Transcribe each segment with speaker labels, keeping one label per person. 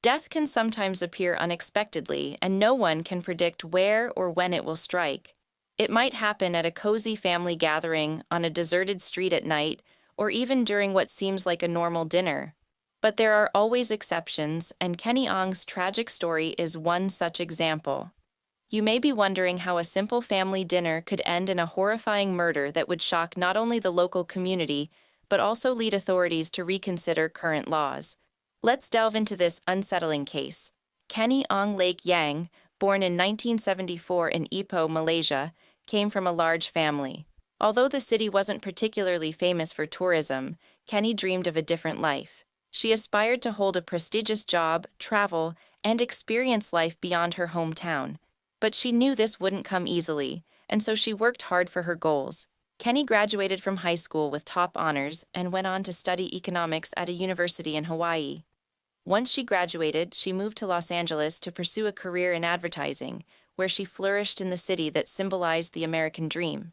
Speaker 1: Death can sometimes appear unexpectedly, and no one can predict where or when it will strike. It might happen at a cozy family gathering, on a deserted street at night, or even during what seems like a normal dinner. But there are always exceptions, and Kenny Ong's tragic story is one such example. You may be wondering how a simple family dinner could end in a horrifying murder that would shock not only the local community, but also lead authorities to reconsider current laws. Let's delve into this unsettling case. Kenny Ong Lake Yang, born in 1974 in Ipoh, Malaysia, came from a large family. Although the city wasn't particularly famous for tourism, Kenny dreamed of a different life. She aspired to hold a prestigious job, travel, and experience life beyond her hometown. But she knew this wouldn't come easily, and so she worked hard for her goals. Kenny graduated from high school with top honors and went on to study economics at a university in Hawaii. Once she graduated, she moved to Los Angeles to pursue a career in advertising, where she flourished in the city that symbolized the American dream.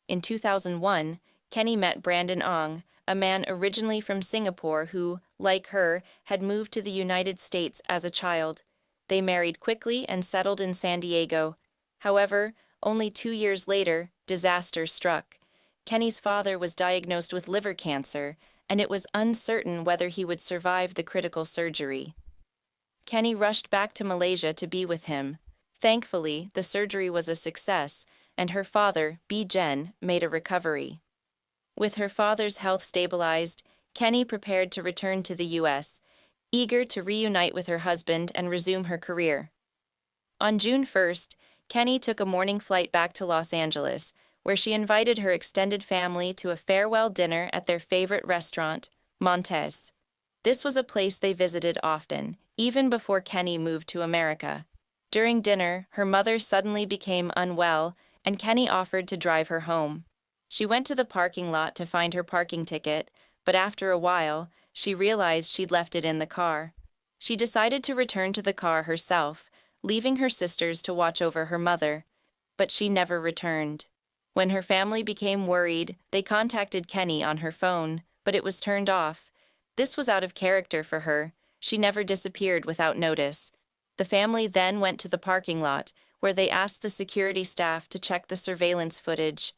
Speaker 1: In 2001, Kenny met Brandon Ong, a man originally from Singapore who, like her, had moved to the United States as a child. They married quickly and settled in San Diego. However, only 2 years later, disaster struck. Kenny's father was diagnosed with liver cancer, and it was uncertain whether he would survive the critical surgery. Kenny rushed back to Malaysia to be with him. Thankfully, the surgery was a success, and her father, B. Jen, made a recovery. With her father's health stabilized, Kenny prepared to return to the U.S., eager to reunite with her husband and resume her career. On June 1st, Kenny took a morning flight back to Los Angeles, where she invited her extended family to a farewell dinner at their favorite restaurant, Montez. This was a place they visited often, even before Kenny moved to America. During dinner, her mother suddenly became unwell, and Kenny offered to drive her home. She went to the parking lot to find her parking ticket, but after a while, she realized she'd left it in the car. She decided to return to the car herself, leaving her sisters to watch over her mother. But she never returned. When her family became worried, they contacted Kenny on her phone, but it was turned off. This was out of character for her. She never disappeared without notice. The family then went to the parking lot, where they asked the security staff to check the surveillance footage.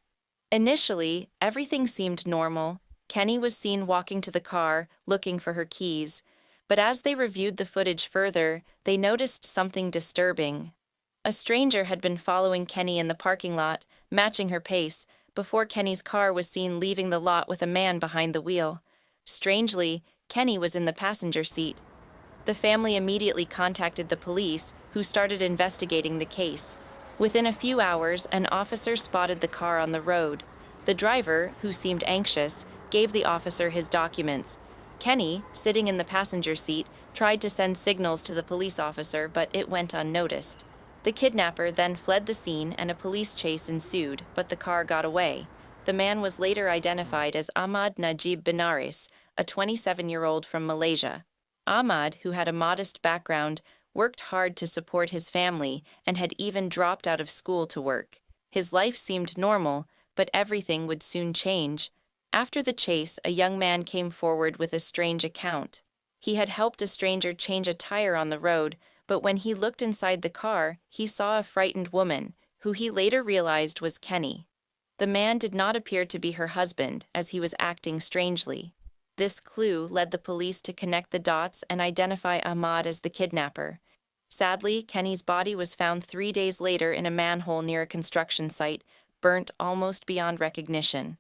Speaker 1: Initially, everything seemed normal. Kenny was seen walking to the car, looking for her keys. But as they reviewed the footage further, they noticed something disturbing. A stranger had been following Kenny in the parking lot, matching her pace, before Kenny's car was seen leaving the lot with a man behind the wheel. Strangely, Kenny was in the passenger seat. The family immediately contacted the police, who started investigating the case. Within a few hours, an officer spotted the car on the road. The driver, who seemed anxious, gave the officer his documents. Kenny, sitting in the passenger seat, tried to send signals to the police officer, but it went unnoticed. The kidnapper then fled the scene and a police chase ensued, but the car got away. The man was later identified as Ahmad Najib Benares, a 27-year-old from Malaysia. Ahmad, who had a modest background, worked hard to support his family and had even dropped out of school to work. His life seemed normal, but everything would soon change. After the chase, a young man came forward with a strange account. He had helped a stranger change a tire on the road, but when he looked inside the car, he saw a frightened woman, who he later realized was Kenny. The man did not appear to be her husband, as he was acting strangely. This clue led the police to connect the dots and identify Ahmad as the kidnapper. Sadly, Kenny's body was found 3 days later in a manhole near a construction site, burnt almost beyond recognition.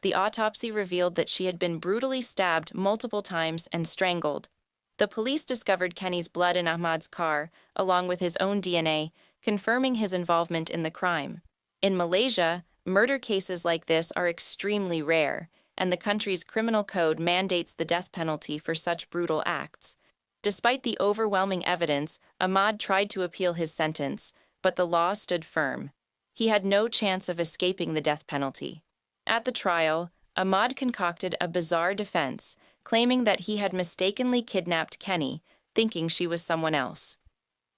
Speaker 1: The autopsy revealed that she had been brutally stabbed multiple times and strangled. The police discovered Kenny's blood in Ahmad's car, along with his own DNA, confirming his involvement in the crime. In Malaysia, murder cases like this are extremely rare, and the country's criminal code mandates the death penalty for such brutal acts. Despite the overwhelming evidence, Ahmad tried to appeal his sentence, but the law stood firm. He had no chance of escaping the death penalty. At the trial, Ahmad concocted a bizarre defense, claiming that he had mistakenly kidnapped Kenny, thinking she was someone else.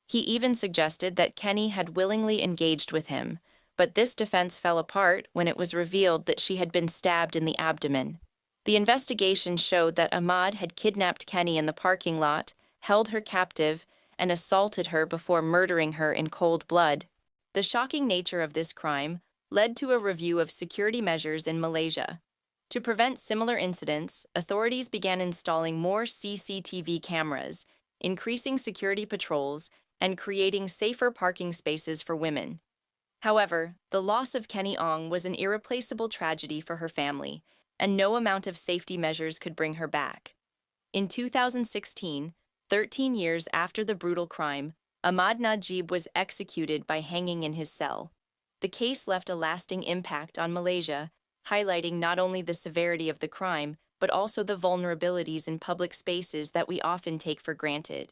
Speaker 1: He even suggested that Kenny had willingly engaged with him, but this defense fell apart when it was revealed that she had been stabbed in the abdomen. The investigation showed that Ahmad had kidnapped Kenny in the parking lot, held her captive, and assaulted her before murdering her in cold blood. The shocking nature of this crime led to a review of security measures in Malaysia. To prevent similar incidents, authorities began installing more CCTV cameras, increasing security patrols, and creating safer parking spaces for women. However, the loss of Kenny Ong was an irreplaceable tragedy for her family, and no amount of safety measures could bring her back. In 2016, 13 years after the brutal crime, Ahmad Najib was executed by hanging in his cell. The case left a lasting impact on Malaysia, highlighting not only the severity of the crime, but also the vulnerabilities in public spaces that we often take for granted.